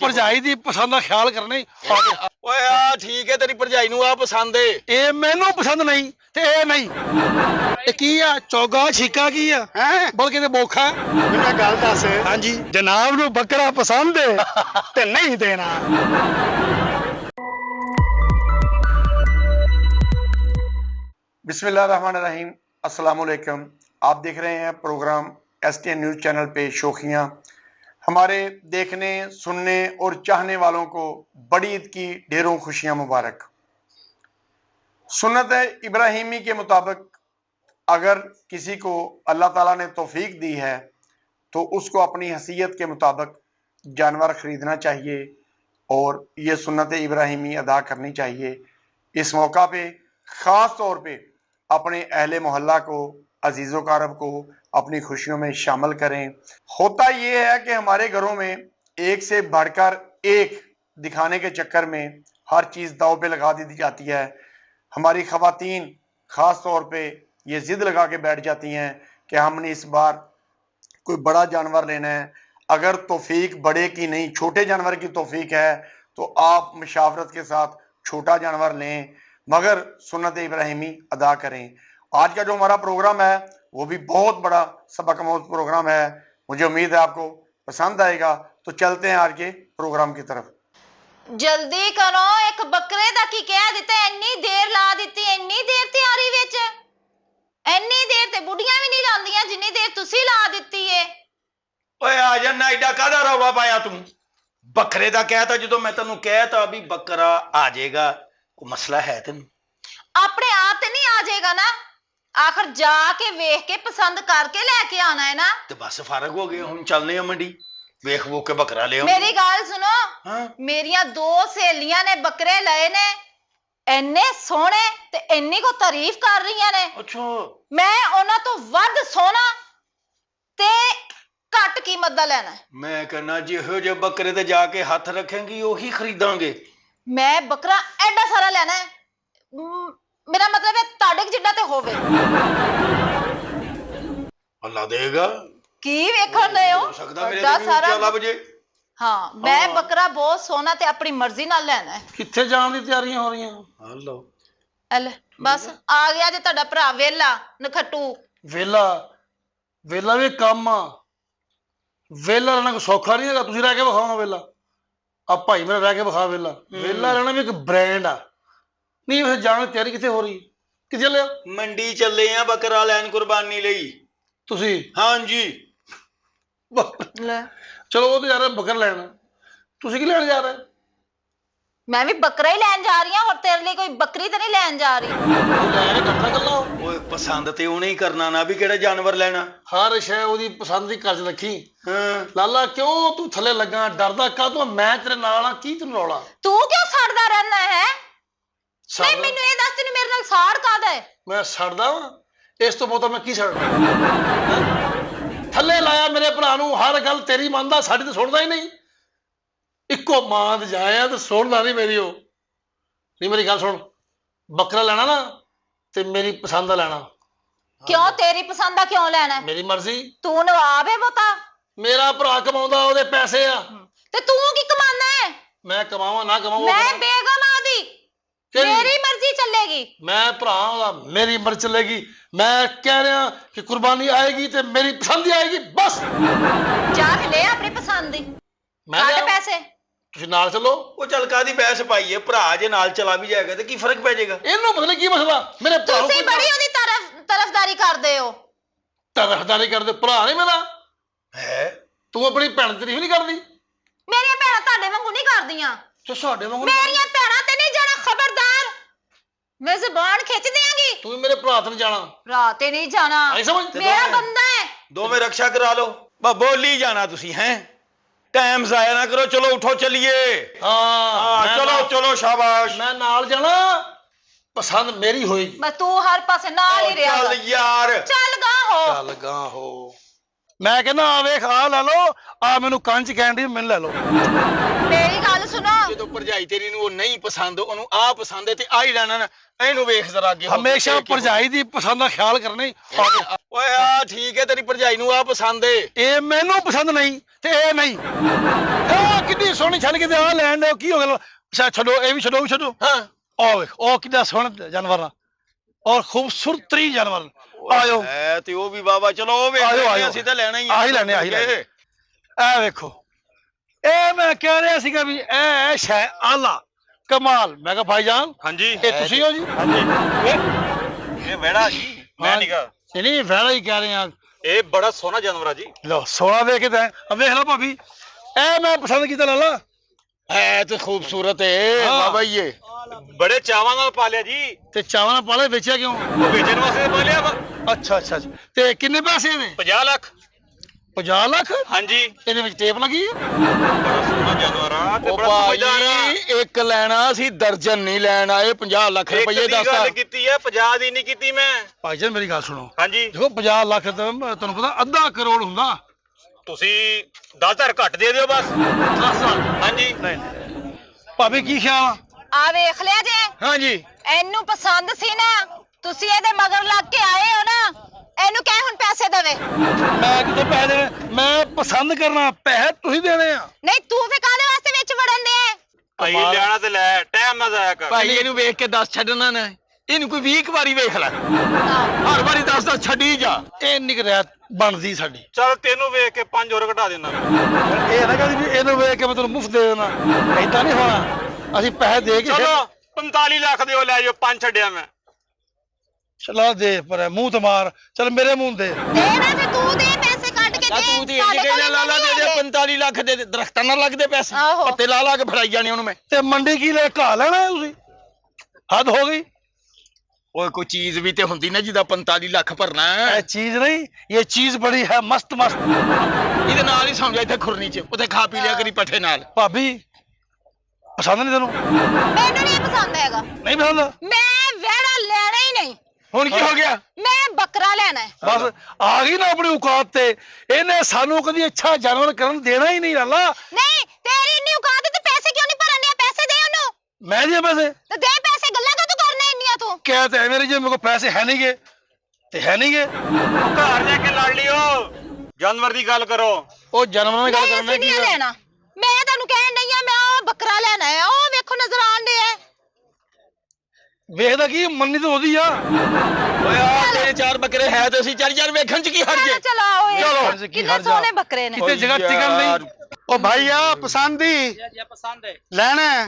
ਭਰਜਾਈ ਦੀ ਪਸੰਦ ਦਾ ਖਿਆਲ ਕਰਨੇ। ਓਏ ਆ ਠੀਕ ਹੈ, ਤੇਰੀ ਭਰਜਾਈ ਨੂੰ ਆ ਪਸੰਦ ਏ। ਇਹ ਮੈਨੂੰ ਪਸੰਦ ਨਹੀਂ ਤੇ ਇਹ ਨਹੀਂ। ਇਹ ਕੀ ਆ? ਚੋਗਾ ਛੀਕਾ ਕੀ ਆ? ਹੈ ਬਲਕਿ ਤੇ ਬੋਖਾ। ਮੈਨੂੰ ਗੱਲ ਦੱਸ। ਹਾਂਜੀ, ਜਨਾਬ ਨੂੰ ਬੱਕਰਾ ਪਸੰਦ ਹੈ ਤੇ ਨਹੀਂ ਦੇਣਾ। बिस्मिल्लाहिर्रहमानिर्रहीम, अस्सलाम वालेकुम। आप देख रहे हैं प्रोग्राम STN न्यूज़ चैनल पे शोखियाँ। हमारे देखने, सुनने और चाहने वालों को बड़ी ईद की ढेरों खुशियाँ मुबारक। सुन्नत इब्राहिमी के मुताबिक अगर किसी को अल्लाह ताला ने तौफीक दी है तो उसको अपनी हैसियत के मुताबिक जानवर ख़रीदना चाहिए और ये सुन्नत इब्राहिमी अदा करनी चाहिए। इस मौका पे ख़ास तौर पे अपने अहले मोहल्ला को, अजीज़ो कारब को अपनी खुशियों में शामिल करें। होता ये है कि हमारे घरों में एक से बढ़कर एक दिखाने के चक्कर में हर चीज़ दाव पे लगा दी जाती है। हमारी ख़वातीन ख़ास तौर पे ये ज़िद लगा के बैठ जाती हैं कि हमने इस बार कोई बड़ा जानवर लेना है। अगर तौफीक बड़े की नहीं, छोटे जानवर की तौफीक है तो आप मुशावरत के साथ छोटा जानवर लें, मगर सुन्नत इब्राहिमी अदा करें। आज का जो हमारा प्रोग्राम है वो भी बहुत बड़ा सबकआमूज़ प्रोग्राम है। मुझे उम्मीद है आपको पसंद आएगा। तो चलते हैं आज के प्रोग्राम की तरफ। जल्दी करो, एक बकरे दा की कह दिता, इन्नी देर ला दी, इन्नी देर तैयारी विच, इन्नी देर ते बुढ़ियां भी नहीं लांदियां जिन्नी देर तुसी ला दित्ती है। ਓਏ ਆ ਜਾਨਾ, ਐਡਾ ਕਾਹਦਾ ਰੌਲਾ ਪਾਇਆ ਤੂੰ? ਬੱਕਰੇ ਦਾ ਕਹਿਤਾ, ਜਦੋਂ ਮੈਂ ਤੈਨੂੰ ਕਹਿਤਾ ਵੀ ਬੱਕਰਾ ਆ ਜਾਏਗਾ, ਕੋਈ ਮਸਲਾ ਹੈ ਤੈਨੂੰ? अपने आप ते नहीं आ जाएगा ना, आखिर जाके वेख के पसंद करके लेके आना है ना। ਤੇ ਬਸ ਫਰਕ ਹੋ ਗਿਆ, ਹੁਣ ਚੱਲਨੇ ਆ ਮੰਡੀ, ਵੇਖ ਵੋ ਕੇ ਬੱਕਰਾ ਲਿਆ। मेरी गल सुनो, हाँ? मेरिया दो सहेलियां ने बकरे लए ने, इन्ने सोहने ते इन्नी को तारीफ कर रही ने। ਅੱਛਾ, मैं उन्हां तो वध सोहना ते घट कीमत दा लेना है। ਮੈਂ ਕਹਿੰਦਾ ਜਿਹੋ ਜਿਹੇ ਬੱਕਰੇ ਤੇ ਜਾ ਕੇ ਹੱਥ ਰੱਖेंगी ਉਹੀ ਖਰੀਦਾਂਗੇ। मैं बकरा एडा सारा लेना है, मेरा मतलब है ताड़े जिड्डा ते होवे। ਅੱਲਾ ਦੇਗਾ, की वेखण लए हो? ਹੋ ਸਕਦਾ ਮੇਰੇ बड़ा ਤੇ ਵੀ सारा। ਉੱਚਾ ਲੱਭ ਜੇ। हाँ, मैं बकरा बहुत सोहना ते अपनी मर्जी नाल लेना है। ਕਿੱਥੇ ਜਾਣ ਦੀ ਤਿਆਰੀਆਂ ਹੋ ਰਹੀਆਂ? ਹਲੋ, ले बस आ गया जे तुहाडा भरा वेला नखट्टू। ਵੇਲਾ ਵੇਲਾ ਵੀ ਕੰਮ ਆ। ਵੇਲਾ ਰਹਿਣਾ ਕੋਈ ਸੌਖਾ ਨਹੀਂ ਹੈਗਾ। ਤੁਸੀਂ ਰਹਿ ਕੇ ਵਿਖਾਓ ਵੇਲਾ। ਆ ਭਾਈ ਮੇਰਾ ਰਹਿ ਕੇ ਵਿਖਾ ਵੇਲਾ। ਵੇਲਾ ਰਹਿਣਾ ਵੀ ਇੱਕ ਬ੍ਰਾਂਡ ਆ। ਨਹੀਂ ਵੈਸੇ ਜਾਣ ਦੀ ਤਿਆਰੀ ਕਿੱਥੇ ਹੋ ਰਹੀ? ਕਿੱਥੇ ਚੱਲੇ ਹੋ ਮੰਡੀ ਚੱਲੇ ਆ ਬੱਕਰਾ ਲੈਣ ਕੁਰਬਾਨੀ ਲਈ। ਤੁਸੀਂ? ਹਾਂਜੀ, ले ਚਲੋ ਉਹ ਤੇ ਜਾ ਰਹੇ ਬੱਕਰ ਲੈਣ। ਤੁਸੀਂ ਕੀ ਲੈਣ ਜਾ ਰਹੇ? मैं भी बकरा ही लैन जा रही हूं, और तेरे लिए कोई बकरी तो नहीं लैन जा रही। ਲੈ ਕਰਦਾ ਗੱਲਾਂ। ਓਏ ਪਸੰਦ ਤੇ ਉਹਨੇ ਹੀ ਕਰਨਾ ਨਾ, ਵੀ ਕਿਹੜਾ ਜਾਨਵਰ ਲੈਣਾ। ਹਰ ਸ਼ੈ ਉਹਦੀ ਪਸੰਦ ਦੀ ਕਰਜ ਰੱਖੀ। ਹਾਂ, ਲਾਲਾ ਕਿਉਂ ਤੂੰ ਥੱਲੇ ਲੱਗਾ? ਡਰਦਾ ਕਾਹਤੋਂ? ਮੈਂ ਤੇਰੇ ਨਾਲ ਆ। ਕੀ ਤੈਨੂੰ ਰੌਲਾ? तू क्यों सड़दा रहना है? नहीं ਸੜਦਾ? मैनू ये दस, तेनू मेरे नाल साड़ कादा है? ਮੈਂ ਸੜਦਾ ਵਾਂ? ਇਸ ਤੋਂ ਬਹੁਤਾ ਮੈਂ ਕੀ ਸੜਦਾ? ਹੈਂ? ਥੱਲੇ ਲਾਇਆ ਮੇਰੇ ਭਰਾ ਨੂੰ। ਹਰ ਗੱਲ ਤੇਰੀ ਮੰਨਦਾ, ਸਾਡੀ ਤਾਂ ਸੁਣਦਾ ਹੀ ਨਹੀਂ। ਇੱਕੋ ਮਾਂ ਦੇ ਜਾਇਆ ਤੇ ਸੁਣਦਾ ਨਹੀਂ ਮੇਰੀ। ਉਹ ਨਹੀਂ, ਮੇਰੀ ਗੱਲ ਸੁਣ। ਬੱਕਰਾ ਲੈਣਾ ਨਾ ਤੇ ਮੇਰੀ ਪਸੰਦ ਦਾ ਲੈਣਾ। क्यों तेरी पसंद दा क्यों लेना है? ਮੇਰੀ ਮਰਜ਼ੀ। तू नवाब है बता, ਮੇਰਾ ਭਰਾ ਕਮਾਉਂਦਾ, ਉਹਦੇ ਪੈਸੇ ਆ। ते तू की कमाना है? ਮੈਂ ਕਮਾਵਾਂ ਨਾ ਕਮਾਵਾਂ, ਉਹ मैं ਕਮਾਵੇ। बेगम आदि, ਕਿਹੜੀ? मेरी मर्जी चलेगी। ਮੈਂ ਭਰਾ ਉਹਦਾ, ਮੇਰੀ ਮਰਜ਼ੀ ਚੱਲੇਗੀ। ਮੈਂ ਕਹਿ ਰਿਹਾ ਕਿ ਕੁਰਬਾਨੀ ਆਏਗੀ ਤੇ ਮੇਰੀ ਪਸੰਦ ਹੀ ਆਏਗੀ, ਬਸ। जाके ले अपनी पसंद दी, ਮੈਂ काट ਲਿਆਵਾਂ? पैसे। ਤੁਸੀਂ ਨਾਲ ਚੱਲੋ। ਉਹ ਚੱਲ ਕਾਦੀ ਬਹਿਸ ਪਾਈ ਏ, ਭਰਾ ਜੇ ਨਾਲ ਚਲਾ ਵੀ ਜਾਏਗਾ ਤੇ ਕੀ ਫਰਕ ਪੈ ਜਾਏਗਾ? ਇਹਨੂੰ ਪਤਾ ਨਹੀਂ ਕੀ ਮਸਲਾ। ਮੇਰੇ ਭਰਾ ਨੂੰ ਤੁਸੀਂ ਬੜੀ ਉਹਦੀ ਤਰਫਦਾਰੀ ਕਰਦੇ ਹੋ। ਤਰਫਦਾਰੀ ਕਰਦੇ? ਭਰਾ ਨਹੀਂ ਮੇਰਾ। ਹੈ, ਤੂੰ ਆਪਣੀ ਭੈਣ ਦੀ ਤਾਰੀਫ ਨਹੀਂ ਕਰਦੀ? ਮੇਰੀਆਂ ਭੈਣਾਂ ਤੁਹਾਡੇ ਵਾਂਗੂ ਨਹੀਂ ਕਰਦੀਆਂ। ਤੇ ਸਾਡੇ ਵਾਂਗੂ ਮੇਰੀਆਂ ਭੈਣਾਂ ਤੇ ਨਹੀਂ ਜਾਣਾ, ਖਬਰਦਾਰ। ਮੈਂ ਜ਼ਬਾਨ ਖਿੱਚ ਦਿਆਂਗੀ। ਤੂੰ ਵੀ ਮੇਰੇ ਭਰਾ ਤੇ ਨਹੀਂ ਜਾਣਾ। ਰਾਤ ਤੇ ਨਹੀਂ ਜਾਣਾ, ਆਈ ਸਮਝ? ਮੇਰਾ ਬੰਦਾ ਹੈ। ਦੋਵੇਂ ਰਕਸ਼ਾ ਕਰਾ ਲਓ। ਬਸ ਬੋਲੀ ਜਾਣਾ ਤੁਸੀਂ। ਹੈ, ਟਾਈਮ ਜ਼ਾਇਆ ਨਾ ਕਰੋ। ਚਲੋ ਉਠੋ ਚੱਲੀਏ। ਹਾਂ, ਮੈਂ ਚਲੋ ਨਾਲ- ਚਲੋ, ਸ਼ਾਬਾਸ਼। ਮੈਂ ਨਾਲ ਜਾਣਾ। ਪਸੰਦ ਮੇਰੀ ਹੋਏਗੀ। ਮੈਂ ਤੂੰ ਹਰ ਪਾਸੇ ਨਾਲ ਹੀ ਰਿਹਾ ਚੱਲ ਯਾਰ, ਚੱਲ ਗਾ ਹੋ। ਚੱਲ ਗਾਂ ਹੋ। ਮੈਂ ਕਹਿੰਦਾ ਆ ਵੇਖ, ਆ ਲੈ ਲਓ। ਆ ਮੈਨੂੰ ਕੰਨ ਚ ਕਹਿਣ ਦੀ, ਮੈਨੂੰ ਲੈ ਲਓ। ਮੇਰੀ ਗੱਲ ਸੁਣੋ ਜਦੋਂ ਭਰਜਾਈ ਤੇਰੀ ਨੂੰ ਉਹ ਨਹੀਂ ਪਸੰਦ ਉਹਨੂੰ ਆ ਪਸੰਦ ਹੈ ਤੇ ਆ ਹੀ ਲੈਣਾ ਨਾ ਇਹਨੂੰ ਵੇਖ ਜ਼ਰਾ ਅੱਗੇ ਹੋ ਕੇ ਹਮੇਸ਼ਾ ਇਹ ਕੀ ਹੋ- ਭਰਜਾਈ ਦੀ ਪਸੰਦ ਦਾ ਖਿਆਲ ਕਰਨਾ ਹੀ। ਓਏ ਆ ਠੀਕ ਹੈ ਤੇਰੀ ਭਰਜਾਈ ਨੂੰ ਆ ਪਸੰਦ ਏ ਇਹ ਮੈਨੂੰ ਪਸੰਦ ਨਹੀਂ ਤੇ ਇਹ ਨਹੀਂ। ਇਹ ਕਿੰਨੀ ਸੋਹਣੀ ਛੱਡ ਕੇ ਤੇ ਆ ਲੈਣ ਦੇ ਕੀ ਹੋ ਗਿਆ? ਅੱਛਾ ਛੱਡੋ, ਇਹ ਵੀ ਛੱਡੋ, ਉਹ ਵੀ ਛੱਡੋ। ਹਾਂ ਉਹ ਵੇਖ, ਉਹ ਕਿੰਨਾ ਸੋਹਣਾ ਜਾਨਵਰ ਆ ਔਰ ਖੂਬਸੂਰਤੀ ਜਾਨਵਰ। ਆਇਓ ਹੈ ਤੇ ਉਹ ਵੀ ਬਾਬਾ ਚਲੋ ਉਹ ਵੇਖ ਆਇਓ, ਲੈਂਦੇ ਆਇਓ। ਅਸੀਂ ਤਾਂ ਲੈਣਾ ਹੀ ਆਹੀ ਲੈਣੇ, ਆਹੀ ਲੈਣੇ। ਇਹ ਵੇਖੋ, ਇਹ ਮੈਂ ਕਹਿ ਰਿਹਾ ਸੀਗਾ ਵੀ ਇਹ ਸ਼ੈ ਆਲਾ ਕਮਾਲ। ਮੈਂ ਕਿਹਾ ਭਾਈਜਾਨ ਹਾਂਜੀ ਇਹ ਤੁਸੀਂ ਹੋ ਜੀ? ਇਹ ਵੜਾ ਜੀ ਮੈਂ ਹਾਂ। ਨੀਗਾ ਨਹੀਂ ਵੈਲਾ ਹੀ ਕਹਿ ਰਹੇ ਆ। ਇਹ ਬੜਾ ਸੋਹਣਾ ਜਾਨਵਰ ਆ ਜੀ ਲੋ ਸੋਹਣਾ ਵੇਖ ਕੇ ਤਾਂ ਆ ਵੇਖ ਲਓ ਭਾਬੀ, ਇਹ ਮੈਂ ਪਸੰਦ ਕੀਤਾ ਲਾਲਾ। ਹੈ ਤੇ ਖੂਬਸੂਰਤ ਏ ਹਾਂ। ਬਾਬਾ ਜੀ ਇਹ ਬੜੇ ਚਾਵਾਂ ਨਾਲ ਪਾਲਿਆ ਜੀ ਤੇ ਚਾਵਲ ਨਾਲ ਪਾਲੇ ਵੇਚਿਆ ਕਿਉਂ? ਉਹ ਵੇਚਣ ਵਾਸਤੇ ਪਾਲਿਆ ਵਾ ਅੱਛਾ ਅੱਛਾ ਅੱਛਾ। ਤੇ ਕਿੰਨੇ ਪੈਸੇ ਨੇ? 50 ਲੱਖ 50 ਲੱਖ? ਹਾਂਜੀ ਇਹਦੇ ਵਿੱਚ ਟੇਪ ਲੱਗੀ ਹੈ? ਬੜਾ ਸੋਹਣਾ ਜਾਨਵਰ ਆ ਤੇ ਉਹ ਬੜਾ ਸਮਝਦਾਰ ਆ ਭਾਈ ਇੱਕ ਲੈਣਾ ਸੀ ਦਰਜਨ ਨਹੀਂ ਲੈਣ ਆਏ 50 ਲੱਖ ਇੱਕ ਰੁਪਏ ਦੀ ਦੱਸਦਾ ਗੱਲ ਕੀਤੀ ਹੈ 50 ਦੀ ਨਹੀਂ ਕੀਤੀ ਮੈਂ ਭਾਈ ਜਾਨ ਮੇਰੀ ਗੱਲ ਸੁਣੋ, ਹਾਂਜੀ ਦੇਖੋ 50 ਲੱਖ ਤਾਂ ਤੁਹਾਨੂੰ ਪਤਾ ਅੱਧਾ ਕਰੋੜ ਹੁੰਦਾ। ਤੁਸੀਂ 10,000 ਘੱਟ ਦੇ ਦਿਓ ਬਸ 10,000 ਹਾਂਜੀ ਭਾਬੀ ਕੀ ਖਿਆਲ ਆ? ਆ ਵੇਖ ਲਿਆ ਜੇ ਹਾਂਜੀ ਇਹਨੂੰ ਪਸੰਦ ਸੀ ਨਾ, ਤੁਸੀਂ ਇਹਦੇ ਮਗਰ ਲੱਗ ਕੇ ਆਏ ਹੋ ਨਾ, ਇਹਨੂੰ ਕਹਿ ਹੁਣ ਪੈਸੇ ਦੇਵੇ। ਮੈਂ ਕਿਤੇ ਪੈਸੇ ਦੇਣੇ? ਮੈਂ ਪਸੰਦ ਕਰਨਾ, ਪੈਸੇ ਤੁਸੀਂ ਦੇਣੇ ਆ। ਨਹੀਂ ਤੂੰ ਫੇ ਕਾਹਦੇ ਵਾਸਤੇ ਵਿੱਚ ਵੜਨ ਦੇ? ਭਾਈ ਲੈਣਾ ਤੇ ਲੈ ਟਾਈਮ ਨਾ ਜ਼ਾਇਆ ਕਰ ਭਾਈ ਇਹਨੂੰ ਵੇਖ ਕੇ 10 ਛੱਡਣਾ ਨਾ, ਇਹਨੂੰ ਕੋਈ 20 ਵਾਰੀ ਵੇਖ ਲੈ, ਹਰ ਵਾਰੀ 10 ਛੱਡੀ ਜਾ। ਇਹ ਨਿਕਰਿਆ ਬਣਦੀ ਸਾਡੀ। ਚਲ ਤੈਨੂੰ ਵੇਖ ਕੇ 5 ਹੋਰ ਘਟਾ ਦੇਣਾ ਇਹ ਨਾ ਕਹਦੀ ਵੀ ਇਹਨੂੰ ਵੇਖ ਕੇ ਮੈਂ ਤੁਹਾਨੂੰ ਮੁਫਤ ਦੇ ਦੇਣਾ, ਏਦਾਂ ਨਹੀਂ ਹੋਣਾ। ਅਸੀਂ ਪੈਸੇ ਦੇ ਕੇ ਚਲੋ 45 ਲੱਖ ਦਿਓ ਲੈ ਜਾਓ 5 ਛੱਡਿਆ ਮੈਂ ਚਲਾ ਦੇ ਪਰ ਮੂੰਹ ਤੇ ਮਾਰ। ਚਲ ਮੇਰੇ ਮੂੰਹ ਤੇ ਦੇ ਨਾ ਫੇ ਤੂੰ ਦੇ ਪੈਸੇ ਕੱਢ ਕੇ ਤਾਂ ਦੇ। ਤੂੰ ਦੀ ਸਾਡੇ ਇੰਨੀ ਕੋਲ ਗਈ ਲਾਲਾ ਦੇ ਦੇ ਹੈਗੇ। 45 ਲੱਖ ਦੇ ਦਰਖਤਾਂ ਨਾਲ ਲੱਗਦੇ ਪੈਸੇ, ਆਹੋ। ਪੱਤੇ ਲਾ ਲਾ ਕੇ ਫੜਾਈ ਜਾਣੇ ਉਹਨੂੰ ਮੈਂ। ਤੇ ਮੰਡੀ ਕੀ ਲੈ ਘਾ ਲੈਣਾ ਹੈ ਤੁਸੀਂ? ਹੱਦ ਹੋ ਗਈ। ਓਏ ਕੋਈ ਚੀਜ਼ ਵੀ ਤੇ ਹੁੰਦੀ ਨਾ ਜਿਹਦਾ 45 ਲੱਖ ਭਰਨਾ ਹੈ। ਇਹ ਚੀਜ਼ ਨਹੀਂ, ਇਹ ਚੀਜ਼ ਬੜੀ ਹੈ ਮਸਤ ਮਸਤ। ਇਹਦੇ ਨਾਲ ਹੀ ਸਮਝਾ ਇੱਥੇ ਖੁਰਨੀ ਚ ਉੱਥੇ ਖਾ ਪੀ ਲਿਆ ਕਰੀ ਪੱਠੇ ਨਾਲ। ਭਾਬੀ ਪਸੰਦ ਨਹੀਂ ਤੈਨੂੰ? ਮੈਨੂੰ ਨਹੀਂ ਪਸੰਦ ਹੈਗਾ। ਨਹੀਂ ਪਸੰਦ? ਮੈਂ ਵਹਿੜਾ ਲੈਣਾ ਹੀ ਨਹੀਂ। ਹੁਣ ਕੀ ਹੋ ਗਿਆ? ਮੈਂ ਬੱਕਰਾ ਲੈਣਾ ਹੈ। ਬਸ ਆ ਗਈ ਨਾ ਆਪਣੀ ਔਕਾਤ ਤੇ। ਇਹਨੇ ਸਾਨੂੰ ਕਦੀ ਅੱਛਾ ਜਾਨਵਰ ਕਰਨ ਦੇਣਾ ਹੀ ਨਹੀਂ ਲਾਲਾ। ਨਹੀਂ ਤੇਰੀ ਇੰਨੀ ਔਕਾਤ ਹੈ ਤੇ ਪੈਸੇ ਕਿਉਂ ਨਹੀਂ ਭਰਨ ਡਿਆ? ਪੈਸੇ ਦੇ ਉਹਨੂੰ। ਮੈਂ ਜੇ ਪੈਸੇ ਤੇ ਦੇ ਪੈਸੇ, ਗੱਲਾਂ ਕਾ ਤੂੰ ਕਰਨਾ ਇੰਨੀਆਂ ਤੂੰ? ਕਹਿ ਤੇ ਮੇਰੇ ਜੇ ਮੇਰੇ ਕੋਲ ਪੈਸੇ ਹੈ ਨਹੀਂਗੇ ਤੇ ਹੈ ਨਹੀਂਗੇ। ਘਰ ਜਾ ਕੇ ਲੜ ਲਿਓ ਜਾਨਵਰ ਦੀ ਗੱਲ ਕਰੋ ਉਹ ਜਾਨਵਰਾਂ ਦੀ ਗੱਲ ਨਹੀਂ ਕਰਨਾ ਅਸੀਂ ਕੀ ਨਹੀਂ ਆ? ਲੈਣਾ। ਮੈਂ ਤੁਹਾਨੂੰ ਕਹਿਣ ਡਈ ਆ ਮੈਂ ਉਹ ਬੱਕਰਾ ਲੈਣਾ ਹੈ। ਉਹ ਵੇਖੋ ਨਜ਼ਰ ਆਣ ਡਿਆ। ਵੇਖਦਾ ਕੀ ਮੰਨੀ ਤਾਂ ਉਹਦੀ ਆ। ਓਏ ਆ ਤੇਰੇ 4 ਬੱਕਰੇ ਹੈ ਤੇ ਅਸੀਂ ਚੱਲ ਯਾਰ ਵੇਖਣ ਚ ਕੀ ਹਰ ਜੇ। ਚਲੋ ਓਏ ਚਲੋ, ਕਿੰਨੇ ਸੋਹਣੇ ਬੱਕਰੇ ਨੇ। ਕਿਤੇ ਜਗ੍ਹਾ ਟਿਕਣ ਨਹੀਂ। ਉਹ ਭਾਈਆ ਪਸੰਦ ਹੀ ਲੈਣਾ ਹੈ?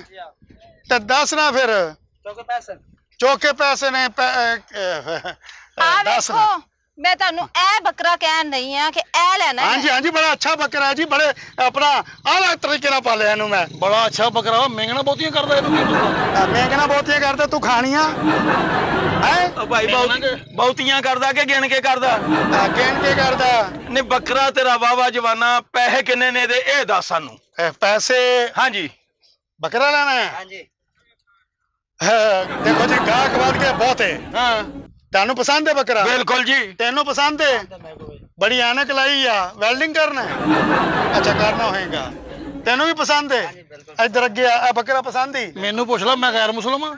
ਤੇ ਦੱਸ ਨਾ ਫਿਰ। ਚੌਕੇ ਪੈਸੇ ਨੇ ਆ ਦੱਸ ਵੇਖੋ ਮੈਂ ਤੁਹਾਨੂੰ ਇਹ ਬੱਕਰਾ ਕਹਿਣ ਨਹੀਂ ਆ ਕਿ ਇਹ ਲੈਣਾ ਹੈ। ਹਾਂਜੀ ਹਾਂਜੀ ਬੜਾ ਅੱਛਾ ਬੱਕਰਾ ਹੈ ਜੀ, ਬੜੇ ਆਪਣਾ ਆਲਾ ਤਰੀਕੇ ਨਾਲ ਪਾਲਿਆ ਇਹਨੂੰ ਮੈਂ। ਬੜਾ ਅੱਛਾ ਬੱਕਰਾ ਵਾ, ਮਹਿੰਗਣਾ ਬਹੁਤੀਆਂ ਕਰਦਾ ਇਹਨੂੰ ਕੀ ਪਤਾ। ਮੈਂ ਕਹਿੰਦਾ ਬਹੁਤੀਆਂ ਕਰਦੇ ਤੂੰ ਖਾਣੀਆਂ ਹੈ? ਓ ਭਾਈ ਬਹੁਤੀਆਂ ਕਰਦਾ ਕਿ ਗਿਣ ਕੇ ਕਰਦਾ? ਕਹਿਣ ਕੇ ਕਰਦਾ? ਨੇ ਬੱਕਰਾ ਤੇਰਾ ਵਾਵਾ ਜਵਾਨਾ, ਪੈਸੇ ਕਿੰਨੇ ਨੇ ਦੇ ਇਹ ਦੱਸ ਸਾਨੂੰ। ਪੈਸੇ ਹਾਂਜੀ ਬੱਕਰਾ ਲੈਣਾ ਹੈ? ਹਾਂਜੀ ਦੇਖੋ ਜੀ ਗਾਹਕ ਵੱਧ ਕੇ ਬਹੁਤ ਹੈ। ਹਾਂ ਤੁਹਾਨੂੰ ਪਸੰਦ ਹੈ ਬੱਕਰਾ? ਬਿਲਕੁਲ ਜੀ। ਤੈਨੂੰ ਪਸੰਦ ਹੈ? ਬੜੀ ਐਨਕ ਲਾਈ ਆ, ਵੈਲਡਿੰਗ ਕਰਨਾ ਹੈ? ਅੱਛਾ ਕਰਨਾ ਹੋਏਗਾ। ਤੈਨੂੰ ਵੀ ਪਸੰਦ ਹੈ? ਇੱਧਰ ਅੱਗੇ ਆ ਬੱਕਰਾ ਪਸੰਦ ਹੀ? ਮੈਨੂੰ ਪੁੱਛ ਲੈ, ਮੈਂ ਗੈਰ ਮੁਸਲਮ ਆ।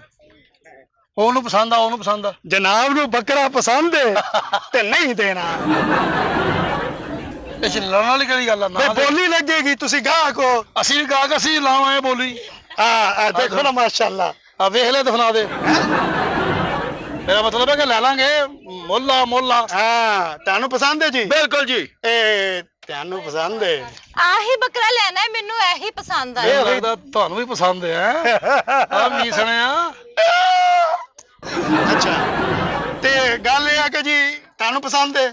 ਉਹਨੂੰ ਪਸੰਦ ਆ, ਉਹਨੂੰ ਪਸੰਦ ਆ। ਜਨਾਬ ਨੂੰ ਬੱਕਰਾ ਪਸੰਦ ਹੈ ਤੇ ਨਹੀਂ ਦੇਣਾ। ਇਹ ਚ ਲੜਨ ਵਾਲੀ ਕਿਹੜੀ ਗੱਲ ਆ? ਬਈ ਨਾ ਦੇ। ਬੋਲੀ ਲੱਗੇਗੀ, ਤੁਸੀਂ ਗਾਹਕ ਹੋ। ਅਸੀਂ ਵੀ ਗਾਹਕ, ਅਸੀਂ ਲਾਵਾਂਗੇ ਬੋਲੀ। ਆ ਦੇਖੋ ਨਾ ਮਾਸ਼ਾਅੱਲਾ। ਆ ਵੇਖ ਲੈ ਤੇ ਸੁਣਾ ਦੇ। ਮੇਰਾ ਮਤਲਬ ਹੈ ਕਿ ਲੈ ਲਾਂਗੇ ਮੁੱਲਾ ਮੁੱਲਾ। ਹਾਂ ਤੁਹਾਨੂੰ ਪਸੰਦ ਹੈ ਜੀ? ਬਿਲਕੁਲ ਜੀ। ਇਹ ਤੁਹਾਨੂੰ ਪਸੰਦ ਹੈ? ਆਹੀ ਬੱਕਰਾ ਲੈਣਾ ਹੈ, ਮੈਨੂੰ ਇਹੀ ਪਸੰਦ ਇਹ ਆਇਆ। ਲੱਗਦਾ ਤੁਹਾਨੂੰ ਵੀ ਪਸੰਦ ਹੈ। ਆ ਮੀਸਣਿਆ। ਅੱਛਾ ਤੇ ਗੱਲ ਇਹ ਆ ਕਿ ਜੀ ਤੁਹਾਨੂੰ ਪਸੰਦ ਹੈ?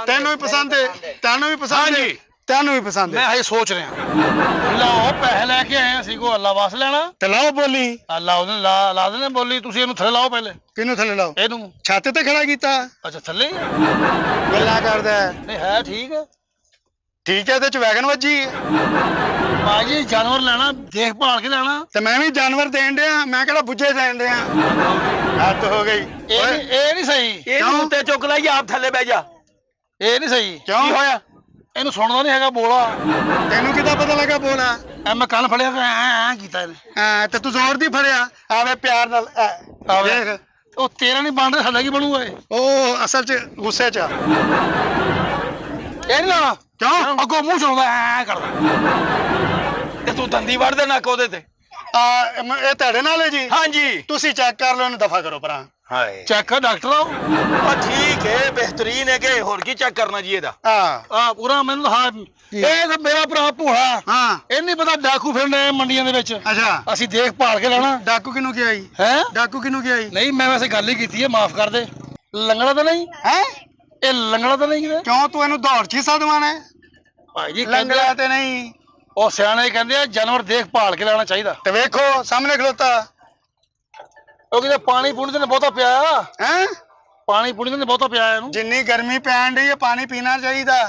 ਤੈਨੂੰ ਵੀ ਪਸੰਦ ਹੈ? ਤੁਹਾਨੂੰ ਵੀ ਪਸੰਦ ਹੈ? ਹਾਂਜੀ। ਤੁਹਾਨੂੰ ਵੀ ਪਸੰਦ ਮੈਂ ਹੈ? ਹਜੇ ਸੋਚ ਰਿਹਾ। ਲਾਓ ਪੈਸੇ ਲੈ ਕੇ ਆਏ ਅਸੀਂ ਕੋ ਅੱਲਾ ਵਾਸ ਲੈਣਾ। ਤੇ ਲਾਓ ਬੋਲੀ। ਅੱਲਾ ਉਹਨੇ ਲਾ ਦੇਣੇ ਬੋਲੀ। ਤੁਸੀਂ ਇਹਨੂੰ ਥੱਲੇ ਲਾਓ ਪਹਿਲੇ। ਕਿਹਨੂੰ ਥੱਲੇ ਲਾਓ? ਇਹਨੂੰ। ਛੱਤ ਤੇ ਖੜਾ ਕੀਤਾ? ਅੱਛਾ ਥੱਲੇ ਹੀ ਆ? ਗੱਲਾਂ ਕਰਦਾ ਹੈ। ਨਹੀਂ ਹੈ ਠੀਕ ਹੈ। ਠੀਕ ਹੈ, ਇਹਦੇ ਚ ਵੈਗਨ ਵੱਜੀ ਹੈ। ਬਾਜੀ ਜਾਨਵਰ ਲੈਣਾ ਦੇਖ ਭਾਲ ਕੇ ਲੈਣਾ। ਤੇ ਮੈਂ ਵੀ ਜਾਨਵਰ ਦੇਣ ਡਿਆ, ਮੈਂ ਕਿਹੜਾ ਬੁੱਝੇ ਦੇਣ ਡਿਆ। ਹੱਦ ਹੋ ਗਈ। ਇਹ ਨਹੀਂ ਸਹੀ। ਇਹਨੂੰ ਉੱਤੇ ਚੁੱਕ ਲਈ ਆਪ ਥੱਲੇ ਬਹਿ ਜਾ। ਇਹ ਨਹੀਂ ਸਹੀ। ਕਿਉਂ? ਕੀ ਹੋਇਆ? ਇਹਨੂੰ ਸੁਣਦਾ ਨਹੀਂ ਹੈਗਾ ਬੋਲਾ। ਤੈਨੂੰ ਕਿੱਦਾਂ ਪਤਾ ਲੱਗਾ ਬੋਲਾ? ਐ ਮੈਂ ਕੰਨ ਫੜਿਆ ਤੇ ਐ ਕੀਤਾ ਇਹਨੇ। ਤੇ ਤੂੰ ਜ਼ੋਰ ਦੀ ਫੜਿਆ ਆਵੇ ਪਿਆਰ ਨਾਲ ਆਵੇ। ਦੇਖ ਉਹ ਤੇਰਾ ਨਹੀਂ ਬਣ ਰਿਹਾ, ਸਾਡਾ ਕੀ ਬਣੂਗਾ ਇਹ? ਉਹ ਅਸਲ 'ਚ ਗੁੱਸੇ 'ਚ ਆ। ਇਹ ਨੀ ਲਾਉਣਾ ਕਿਉਂ? ਅੱਗੋਂ ਮੂੰਹ ਚੋਂਦਾ ਐ ਕਰਦਾ। ਤੇ ਤੂੰ ਦੰਦੀ ਵੜ ਦੇ ਨੱਕ ਉਹਦੇ ਤੇ। ਇਹ ਤੁਹਾਡੇ ਨਾਲ ਹੈ ਜੀ? ਹਾਂਜੀ। ਤੁਸੀਂ ਚੈੱਕ ਕਰ ਲਓ, ਇਹਨੂੰ ਦਫਾ ਕਰੋ ਪਰਾਂ। ਹਾਏ ਚੈੱਕ ਕਰ ਡਾਕਟਰ ਆਓ। ਠੀਕ ਹੈ, ਬਿਹਤਰੀਨ ਹੈ ਕਿ ਹੋਰ ਕੀ ਚੈੱਕ ਕਰਨਾ ਜੀ ਇਹਦਾ? ਆ ਪੂਰਾ ਮੈਨੂੰ ਹਾਂ ਇਹ ਤਾਂ ਮੇਰਾ ਭਰਾ ਭੋਲਾ। ਹਾਂ ਇਹ ਨਹੀਂ ਪਤਾ ਡਾਕੂ ਫਿਰਨੇ ਮੰਡੀਆਂ ਦੇ ਵਿੱਚ। ਅੱਛਾ ਅਸੀਂ ਦੇਖ ਭਾਲ ਕੇ ਲੈਣਾ। ਡਾਕੂ ਕਿਹਨੂੰ ਕਿਹਾ ਜੀ? ਹੈ ਡਾਕੂ ਕਿਹਨੂੰ ਕਿਹਾ ਜੀ? ਨਹੀਂ, ਮੈਂ ਵੈਸੇ ਗੱਲ ਹੀ ਕੀਤੀ ਹੈ, ਮਾਫ ਕਰ ਦੇ। ਲੰਗੜਾ ਤਾਂ ਨਹੀਂ? ਹੈ ਇਹ ਲੰਗੜਾ ਤਾਂ ਨਹੀਂ ਕਿਤੇ? ਕਿਉਂ ਤੂੰ ਇਹਨੂੰ ਦੌੜ ਚੀਸਾ ਦਵਾਣਾ? ਭਾਈ ਜੀ ਲੰਗੜਾ ਕਹਿੰਦੇ ਤੇ ਨਹੀਂ। ਉਹ ਸਿਆਣੇ ਕਹਿੰਦੇ ਆ ਜਾਨਵਰ ਦੇਖ ਭਾਲ ਕੇ ਲੈਣਾ ਚਾਹੀਦਾ। ਤੇ ਵੇਖੋ ਸਾਹਮਣੇ ਖਲੋਤਾ। ਉਹ ਕਿਤੇ ਪਾਣੀ ਪੂਣੀ ਤੇ ਬਹੁਤਾ ਪਿਆ। ਹੈ ਪਾਣੀ ਪੂਣੀ ਤੇ ਬਹੁਤਾ ਪਿਆ ਇਹਨੂੰ। ਜਿੰਨੀ ਗਰਮੀ ਪੈਣ ਡਈ ਹੈ ਪਾਣੀ ਪੀਣਾ ਚਾਹੀਦਾ।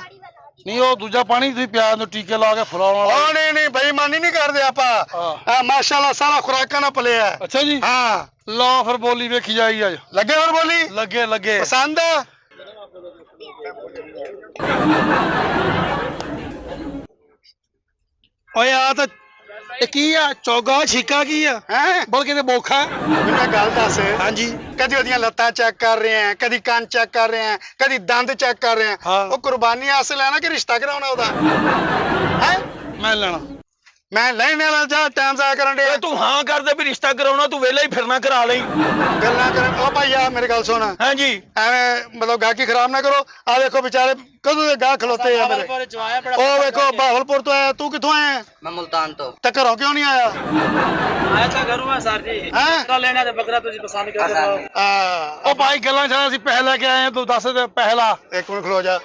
ਨਹੀਂ ਉਹ ਦੂਜਾ ਪਾਣੀ ਤੁਸੀਂ ਪਿਆ ਨੂੰ ਟੀਕੇ ਲਾ ਕੇ ਫੁਲਾਉਣ ਵਾਲਾ। ਉਹ ਨਹੀਂ ਬੇਈਮਾਨੀ ਨਹੀਂ ਕਰਦੇ ਆਪਾਂ। ਹਾਂ। ਮਾਸ਼ਾਅੱਲਾ ਸਾਰਾ ਖੁਰਾਕਾਂ ਨਾਲ ਪਲਿਆ। ਅੱਛਾ ਜੀ। ਹਾਂ ਲਓ ਫਿਰ ਬੋਲੀ ਵੇਖੀ ਜਾਈ ਅੱਜ। ਲੱਗੇ ਹੋਰ ਬੋਲੀ? ਲੱਗੇ ਲੱਗੇ। ਪਸੰਦ ਆ? ਓਏ ਆ ਤਾਂ ਇਹ ਕੀ ਆ? ਚੌਗਾ ਛੀਕਾ ਕੀ ਆ? ਹੈ ਬਲਕਿ ਤੇ ਬੋਖਾ। ਮੈਨੂੰ ਇੱਕ ਗੱਲ ਦੱਸ। ਹਾਂਜੀ। ਕਦੀ ਉਹਦੀਆਂ ਲੱਤਾਂ ਚੈੱਕ ਕਰ ਰਹੇ ਆ, ਕਦੀ ਕੰਨ ਚੈੱਕ ਕਰ ਰਹੇ ਆ, ਕਦੀ ਦੰਦ ਚੈੱਕ ਕਰ ਰਹੇ ਆ। ਹਾਂ। ਉਹ ਕੁਰਬਾਨੀ ਹਾਸਲ ਲੈਣਾ ਕਿ ਰਿਸ਼ਤਾ ਕਰਾਉਣਾ ਉਹਦਾ? ਹੈ ਮੈਂ ਲੈਣਾ। ਮੈਂ ਲੈਣ ਵਾਲਾ ਜਾ ਟਾਈਮ ਜ਼ਾਇਆ ਕਰਨ ਦੇ। ਓਏ ਤੂੰ ਹਾਂ ਕਰਦੇ ਵੀ ਰਿਸ਼ਤਾ ਕਰਾਉਣਾ, ਤੂੰ ਵੇਲਾ ਹੀ ਫਿਰਨਾ ਕਰਾ ਲਈ। ਗੱਲਾਂ ਕਰਨ। ਉਹ ਭਾਈ ਆ ਮੇਰੀ ਗੱਲ ਸੁਣ। ਹਾਂਜੀ। ਐਵੇਂ ਮਤਲਬ ਗਾਹਕੀ ਖਰਾਬ ਨਾ ਕਰੋ। ਆ ਵੇਖੋ ਵਿਚਾਰੇ ਕਦੋਂ ਦੇ ਗਾਹ ਖਲੋਤੇ ਆ ਮੇਰੇ। ਉਹ ਵੇਖੋ ਬਹਾਵਲਪੁਰ ਤੋਂ ਆਇਆ। ਤੂੰ ਕਿੱਥੋਂ ਆਇਆ? मैं मुल्तान तो ਤੇ ਘਰੋਂ ਕਿਉਂ ਨਹੀਂ ਆਇਆ? आया था घरों में सर जी हैं? बकरा लेना था बकरा तुझे पसंद करते हो ਉਹ ਭਾਈ ਗੱਲਾਂ ਛੱਡ, ਅਸੀਂ ਪੈਸੇ ਲੈ ਕੇ ਆਏ ਆ, ਤੂੰ ਦੱਸ ਦੇ ਪੈਸੇ ਲਾ। ਇੱਕ ਮਿੰਟ ਖਲੋ ਜਾ।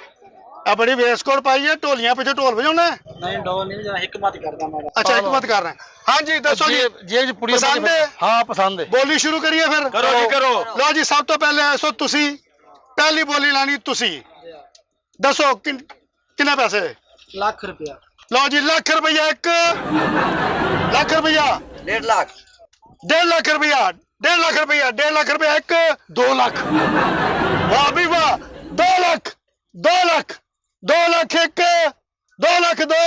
ਆ ਬੜੀ ਵੇਸਕੋਟ ਪਾਈ ਹੈ, ਢੋਲੀਆਂ ਪਿੱਛੇ ਢੋਲ ਵਜਾਉਣਾ? नहीं डो नहीं जरा हिकमत करता मैं ਅੱਛਾ ਹਿਕਮਤ ਕਰ ਰਹੇ। ਹਾਂਜੀ ਦੱਸੋ ਜੀ। ਜੇਬ ਚ ਪੁੜੀਆਂ ਪਸੰਦ ਹੈ? ਹਾਂ ਪਸੰਦ ਹੈ। ਬੋਲੀ ਸ਼ੁਰੂ ਕਰੀਏ ਫਿਰ। ਕਰੋ ਜੀ ਕਰੋ। ਲਓ ਜੀ ਸਭ ਤੋਂ ਪਹਿਲੇ ਐਸੋ ਤੁਸੀਂ ਪਹਿਲੀ ਬੋਲੀ ਲਾਣੀ ਤੁਸੀਂ। ਦੱਸੋ ਕਿੰਨੇ ਪੈਸੇ? लाख रुपया ਲਓ ਜੀ ਲੱਖ ਰੁਪਈਆ। 1 ਲੱਖ ਰੁਪਈਆ। 1.5 लाख 1.5 ਲੱਖ ਰੁਪਈਆ। 1.5 ਲੱਖ ਰੁਪਈਆ। 1.5 ਲੱਖ ਰੁਪਈਆ। 1 2 ਲੱਖ। ਵਾਹ ਵੀ ਵਾਹ। 2 ਲੱਖ 2 ਲੱਖ 2 ਲੱਖ 1 2 ਲੱਖ 2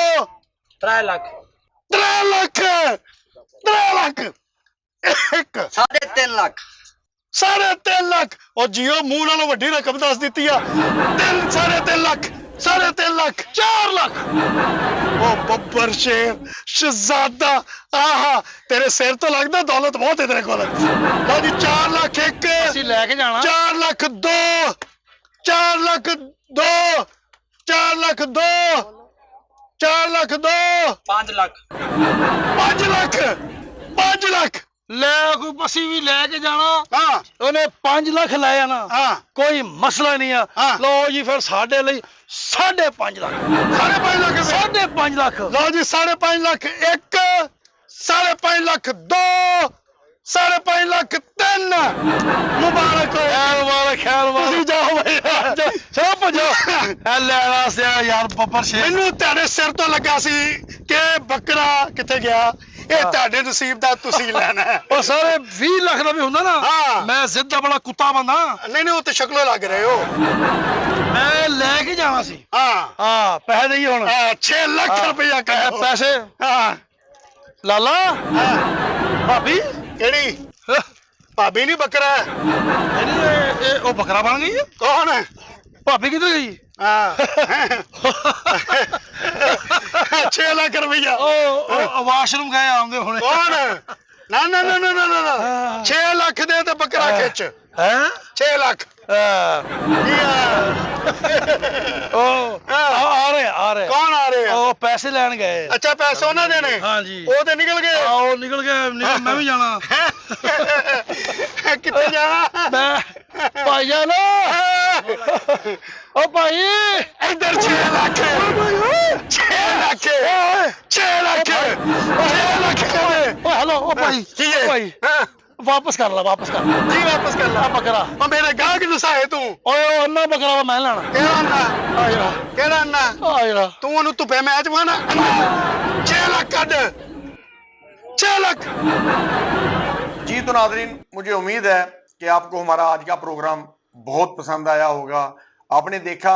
3 लाख 3 ਲੱਖ 3 ਲੱਖ 1 3.5 लाख 3.5 ਲੱਖ। ਉਹ ਜੀਓ ਮੂੰਹ ਨਾਲੋਂ ਵੱਡੀ ਰਕਮ ਦੱਸ ਦਿੱਤੀ ਆ। 3.5 ਲੱਖ 3.5 ਲੱਖ 4 ਲੱਖ। ਉਹ ਬੱਬਰ ਸ਼ੇਰ ਸ਼ਹਜ਼ਾਦਾ। ਆਹਾ ਤੇਰੇ ਸਿਰ ਤੋਂ ਲੱਗਦਾ ਦੌਲਤ ਬਹੁਤ ਹੈ ਤੇਰੇ ਕੋਲ। ਲਓ ਜੀ 4 ਲੱਖ 1 ਅਸੀਂ ਲੈ ਕੇ ਜਾਣਾ। 4 ਲੱਖ 2 4 ਲੱਖ 2 4 ਲੱਖ 2 4 ਲੱਖ 2 5 लाख 5 ਲੱਖ 5 ਲੱਖ। ਲੈ ਕੋਈ ਅਸੀਂ ਵੀ ਲੈ ਕੇ ਜਾਣਾ। ਹਾਂ ਉਹਨੇ 5 ਲੱਖ ਲੈ ਜਾਣਾ। ਹਾਂ ਕੋਈ ਮਸਲਾ ਨਹੀਂ ਆ। ਹਾਂ। ਲਓ ਜੀ ਫਿਰ ਸਾਡੇ ਲਈ 5.5 ਲੱਖ। 5.5 ਲੱਖ ਰੁਪਏ। 5.5 ਲੱਖ। ਲਓ ਜੀ 5.5 ਲੱਖ 1 5.5 ਲੱਖ 2 5.5 ਲੱਖ 3 ਮੁਬਾਰਕ ਹੋਏ। ਖੈਰ ਵਾਲਾ ਖੈਰ ਵਾਲਾ। ਤੁਸੀਂ ਜਾਓ ਬਈ। ਚਲੋ ਭਜੋ। ਐ ਲੈ ਵਾਸਤੇ ਯਾਰ ਬੱਬਰ ਸ਼ੇਰ। ਮੈਨੂੰ ਤੁਹਾਡੇ ਸਿਰ ਤੋਂ ਲੱਗਾ ਸੀ ਕਿ ਬੱਕਰਾ ਕਿੱਥੇ ਗਿਆ। ਇਹ ਤੁਹਾਡੇ ਨਸੀਬ ਦਾ ਤੁਸੀਂ ਲੈਣਾ ਹੈ। ਉਹ ਸਾਰੇ 20 ਲੱਖ ਦਾ ਵੀ ਹੁੰਦਾ ਨਾ। ਹਾਂ। ਮੈਂ ਸਿੱਧਾ ਬੜਾ ਕੁੱਤਾ ਬੰਦਾ। ਨਹੀਂ ਉਹ ਤੇ ਸ਼ਕਲੋਂ ਲੱਗ ਰਹੇ ਹੋ। ਮੈਂ ਲੈ ਕੇ ਜਾਣਾ ਸੀ। ਹਾਂ ਹਾਂ ਪੈਸੇ ਦੇਈ ਹੁਣ। 6 ਲੱਖ ਰੁਪਇਆ ਕੱਢੋ। ਪੈਸੇ ਹਾਂ ਲਾਲਾ ਭਾਬੀ ਕਿਹੜੀ ਭਾਬੀ ਨਹੀਂ ਬੱਕਰਾ? ਇਹ ਉਹ ਬੱਕਰਾ ਬਣ ਗਈ ਹੈ। ਕੌਣ ਹੈ? ਭਾਬੀ ਕਿੱਧਰ ਗਈ? ਹਾਂ 6 ਲੱਖ ਰੁਪਇਆ। ਉਹ ਵਾਸ਼ਰੂਮ ਗਏ ਆਉਂਦੇ ਹੁਣੇ। ਕੌਣ? ਨਾ ਨਾ ਨਾ ਨਾ ਨਾ ਨਾ 6 ਲੱਖ ਦੇ ਤੇ ਬੱਕਰਾ ਖਿੱਚ। ਹੈ 6 ਲੱਖ ਕੀ ਉਹ ਆ ਰਹੇ ਕੌਣ ਆ ਰਹੇ ਆ? ਉਹ ਪੈਸੇ ਲੈਣ ਗਏ। ਅੱਛਾ ਪੈਸੇ ਉਹਨਾਂ ਦੇ ਨੇ? ਹਾਂਜੀ। ਉਹ ਤੇ ਨਿਕਲ ਗਏ। ਉਹ ਨਿਕਲ ਗਏ। ਮੈਂ ਵੀ ਜਾਣਾ। ਕਿੱਥੇ ਜਾਣਾ? ਮੈਂ ਭਾਈ ਜਾਨ। ਉਹ ਭਾਈ ਇੱਧਰ 6 ਲੱਖ 6 ਲੱਖ 6 ਲੱਖ 6 ਲੱਖ ਓ ਹੈਲੋ ਉਹ ਭਾਈ ਕੀ ਹੈ? ਭਾਈ ਹਾਂ ਵਾਪਸ ਕਰ ਲੈ ਵਾਪਸ ਕਰ। ਜੀ ਵਾਪਸ ਕਰ ਲਾ। ਬੱਕਰਾ ਉਹ ਮੇਰੇ ਗਾਹਕ ਨਸਾਏ ਤੂੰ। ਓਏ ਉਹ ਅੰਨਾ ਬੱਕਰਾ ਵਾ ਮੈਂ ਲੈਣਾ। ਕਿਹੜਾ ਅੰਨਾ? ਆ ਜਿਹੜਾ ਕਿਹੜਾ ਅੰਨਾ? ਆ ਜਿਹੜਾ ਤੂੰ ਉਹਨੂੰ ਧੁੱਪੇ ਮੈਚ ਵਾਣਾ। 6 ਲੱਖ ਕੱਢ 6 ਲੱਖ। जी तो नाजरीन, मुझे उम्मीद है कि आपको हमारा आज का प्रोग्राम बहुत पसंद आया होगा। आपने देखा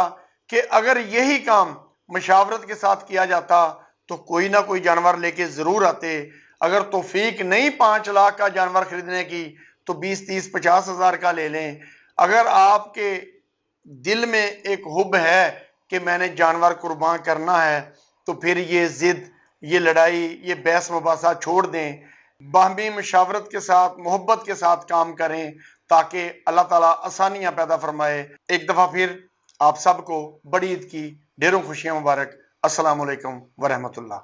कि अगर यही काम मशावरत के साथ किया जाता तो कोई ना कोई जानवर लेके ज़रूर आते। अगर तौफीक नहीं 5 लाख का जानवर खरीदने की तो 20, 30, 50 हज़ार का ले लें। अगर आपके दिल में एक हुब है कि मैंने जानवर कुर्बान करना है तो फिर ये ज़िद, ये लड़ाई, ये बहस मुबासा छोड़ दें। बाहमी मशावरत के साथ, मोहब्बत के साथ काम करें ताकि अल्लाह ताला आसानियां पैदा फरमाए। एक दफ़ा फिर आप सबको बड़ी ईद की ढेरों खुशियां मुबारक। अस्सलाम वालेकुम वरहमतुल्लाह।